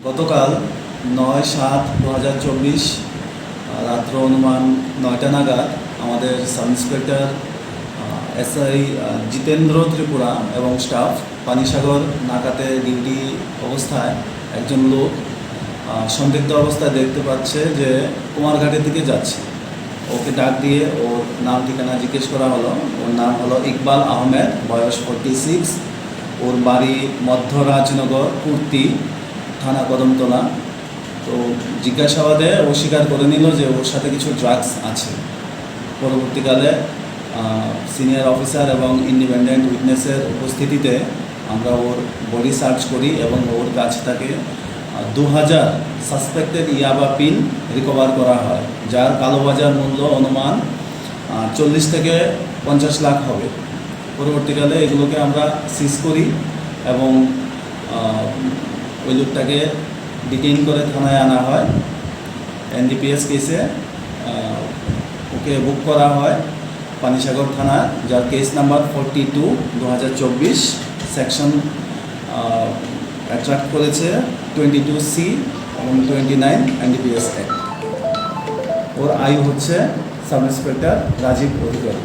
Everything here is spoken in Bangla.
গতকাল 9/7/2024 রাত্র অনুমান 9টা নাগাদ আমাদের sub inspector SI Jitendra Tripura এবং স্টাফ পানিসাগর নাকাতে ডিউটি অবস্থায় একজন লোক সন্দিগ্ধ অবস্থায় দেখতে পাচ্ছে যে কুমারঘাটের দিকে যাচ্ছে। ওকে ডাক দিয়ে ওর নাম ঠিকানা জিজ্ঞেস করা হলো। ওর নাম হলো ইকবাল আহমেদ, বয়স 46, ওর বাড়ি মধ্যরাজনগর, কুর্তি থানা কদমতলা। তো জিজ্ঞাসাবাদে ও স্বীকার করে নিল যে ওর সাথে কিছু ড্রাগস আছে। পরবর্তীকালে সিনিয়র অফিসার এবং ইন্ডিপেন্ডেন্ট উইটনেসের উপস্থিতিতে আমরা ওর বডি সার্চ করি এবং ওর কাছ থেকে 2000 সাসপেক্টেড ইয়াবা পিন রিকভার করা হয়, যার কালোবাজার মূল্য অনুমান 40 থেকে 50 লাখ হবে। পরবর্তীকালে এগুলোকে আমরা সিজ করি এবং ওই লোকটাকে ডিটেইন করে থানায় আনা হয়। NDPS কেসে ওকে বুক করা হয় পানিসাগর থানা, যার কেস নাম্বার 42/2024, সেকশন অ্যাট্রাক্ট করেছে 22C এবং 29 NDPS অ্যাক্ট। ওর আয়ু হচ্ছে সাব ইন্সপেক্টর রাজীব অধিকারী।